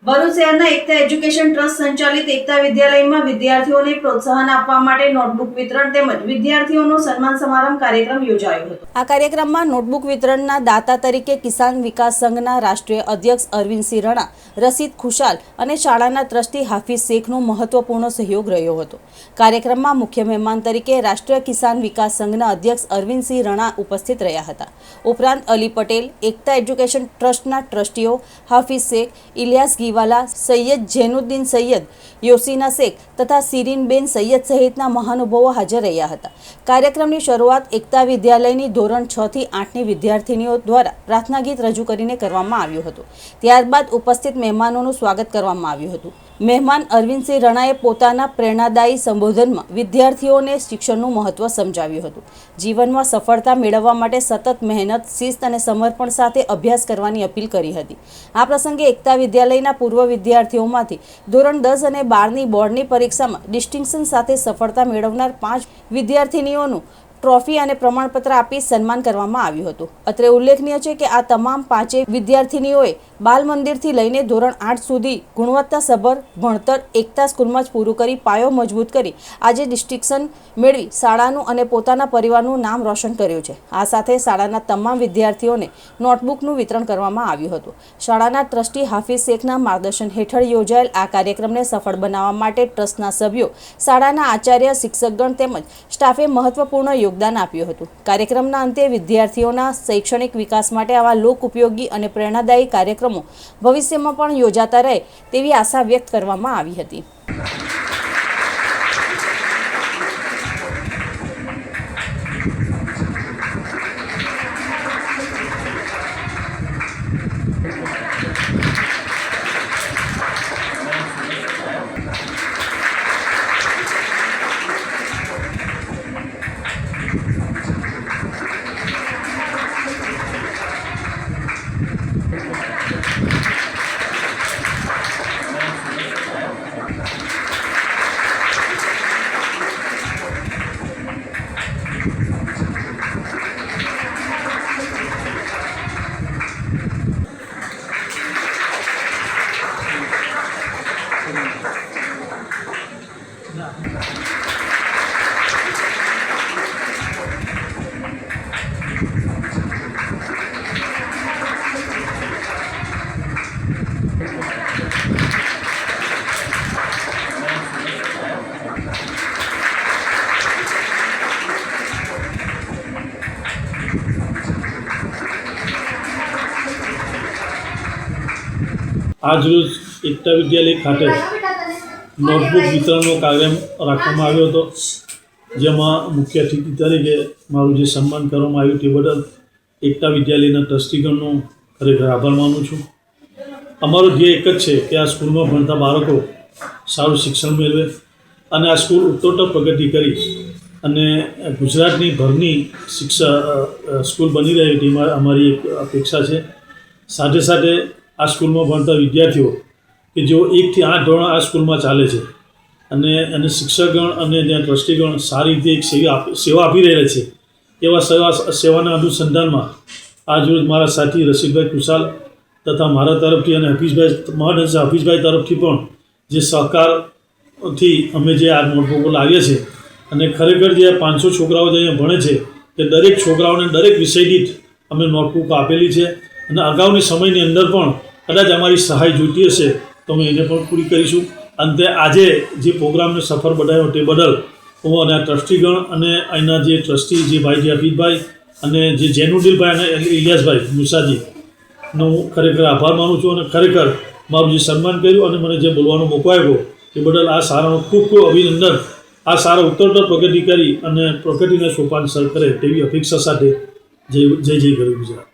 ભરૂચ શહેરના એકતા education trust સંચાલિત એકતા વિદ્યાલયમાં વિદ્યાર્થીઓને પ્રોત્સાહન આપવા માટે નોટબુક વિતરણ તેમજ વિદ્યાર્થીઓનો સન્માન સમારંભ કાર્યક્રમ યોજાયો હતો। આ કાર્યક્રમમાં નોટબુક વિતરણના દાતા તરીકે કિસાન વિકાસ સંઘના રાષ્ટ્રીય અધ્યક્ષ અરવિંદસિંહ રણા, રશીદ ખુશાલ અને શાળાના ટ્રસ્ટી હાફિઝ શેખનો મહત્વપૂર્ણ સહયોગ રહ્યો હતો। કાર્યક્રમમાં મુખ્ય મહેમાન તરીકે રાષ્ટ્રીય કિસાન વિકાસ સંઘના અધ્યક્ષ અરવિંદસિંહ રણા ઉપસ્થિત રહ્યા હતા। ઉપરાંત અલી પટેલ, એકતા એજ્યુકેશન ટ્રસ્ટના ટ્રસ્ટીઓ હાફિઝ શેખ, ઇલિયાસ વાલા, સૈયદ જૈનુદ્દીન સૈયદ, યોસીના શેખ તથા સિરીનબેન સૈયદ સહિતના મહાનુભાવો હાજર રહ્યા હતા। કાર્યક્રમની શરૂઆત એકતા વિદ્યાલયની ધોરણ 6 થી 8ની વિદ્યાર્થીનીઓ દ્વારા પ્રાર્થના ગીત રજૂ કરીને કરવામાં આવ્યું હતું। ત્યારબાદ ઉપસ્થિત મહેમાનોનું સ્વાગત કરવામાં આવ્યું હતું। મહેમાન અરવિંદસિંહ રણાએ પોતાના પ્રેરણાદાયી સંબોધનમાં વિદ્યાર્થીઓને શિક્ષણનું મહત્વ સમજાવ્યું હતું। જીવનમાં સફળતા મેળવવા માટે સતત મહેનત, શિસ્ત અને સમર્પણ સાથે અભ્યાસ કરવાની અપીલ કરી હતી। આ પ્રસંગે એકતા વિદ્યાલયના પૂર્વ વિદ્યાર્થીઓમાંથી ધોરણ 10 અને 12ની બોર્ડની પરીક્ષામાં ડિસ્ટિંક્શન સાથે સફળતા મેળવનાર 5 વિદ્યાર્થીનીઓનું ટ્રોફી અને પ્રમાણપત્ર આપી સન્માન કરવામાં આવ્યું હતું। અત્રે ઉલ્લેખનીય છે કે આ તમામ 5 વિદ્યાર્થીનીઓએ બાલ મંદિરથી લઈને ધોરણ 8 સુધી ગુણવત્તાસભર ભણતર એકતા સ્કૂલમાં જ પૂરું કરી પાયો મજબૂત કરી આજે ડિસ્ટિંક્શન મેળવી શાળાનું અને પોતાના પરિવારનું નામ રોશન કર્યું છે। આ સાથે શાળાના તમામ વિદ્યાર્થીઓને નોટબુકનું વિતરણ કરવામાં આવ્યું હતું। શાળાના ટ્રસ્ટી હાફિઝ શેખના માર્ગદર્શન હેઠળ યોજાયેલ આ કાર્યક્રમને સફળ બનાવવા માટે ટ્રસ્ટના સભ્યો, શાળાના આચાર્ય, શિક્ષકગણ તેમજ સ્ટાફે મહત્વપૂર્ણ યોગદાન આપ્યું હતું। કાર્યક્રમના અંતે વિદ્યાર્થીઓના શૈક્ષણિક વિકાસ માટે આવા લોક ઉપયોગી અને પ્રેરણાદાયી કાર્યક્રમો ભવિષ્યમાં પણ યોજાતા રહે તેવી આશા વ્યક્ત કરવામાં આવી હતી। આજરોજ એકતા વિદ્યાલય ખાતે નોટબુક વિતરણનો કાર્યક્રમ રાખવામાં આવ્યો હતો, જેમાં મુખ્ય અતિથિ તરીકે મારું જે સન્માન કરવામાં આવ્યું તે બદલ એકતા વિદ્યાલયના ટ્રસ્ટીગણનો ખરેખર આભાર માનું છું। અમારો ધ્યેય એક જ છે કે આ સ્કૂલમાં ભણતા બાળકો સારું શિક્ષણ મેળવે અને આ સ્કૂલ ઉત્તરોત્તર પ્રગતિ કરી અને ગુજરાતની ભરની સ્કૂલ બની રહે તેમાં અમારી એક અપેક્ષા છે। સાથે સાથે આ સ્કૂલમાં ભણતા વિદ્યાર્થીઓ કે જેઓ 1 થી 8 ધોરણ આ સ્કૂલમાં ચાલે છે અને શિક્ષકગણ અને ત્યાં ટ્રસ્ટીગણ સારી રીતે એક સેવા આપી રહેલા છે, એવા સેવાના અનુસંધાનમાં આજરોજ મારા સાથી રશીદભાઈ ખુશાલ તથા મારા તરફથી અને હાફિઝભાઈ તરફથી પણ જે સહકારથી અમે જે આ નોટબુકો લાવીએ છીએ અને ખરેખર જે 500 છોકરાઓ જે અહીંયા ભણે છે તે દરેક છોકરાઓને દરેક વિષય દીઠ અમે નોટબુક આપેલી છે અને આગામી સમયની અંદર પણ કદાચ અમારી સહાય જોઈતી હશે તો અમે એને પણ પૂરી કરીશું। અંતે આજે જે પ્રોગ્રામને સફળ બનાવ્યો તે બદલ હું અને ટ્રસ્ટીગણ અને અહીંના જે ટ્રસ્ટી જે ભાઈ હાફિઝભાઈ અને જે જૈનુદ્દીનભાઈ અને ઇલિયાસભાઈ મુસાજીનો હું ખરેખર આભાર માનું છું અને ખરેખર મારું જે સન્માન કર્યું અને મને જે બોલવાનો મોકો આવ્યો તે બદલ આ શાળાનો ખૂબ ખૂબ અભિનંદન। આ શાળા ઉત્તરોત્તર પ્રગતિ કરી અને પ્રગતિના સોપાન સર કરે તેવી અપેક્ષા સાથે જય જય ગરવી ગુજરાત।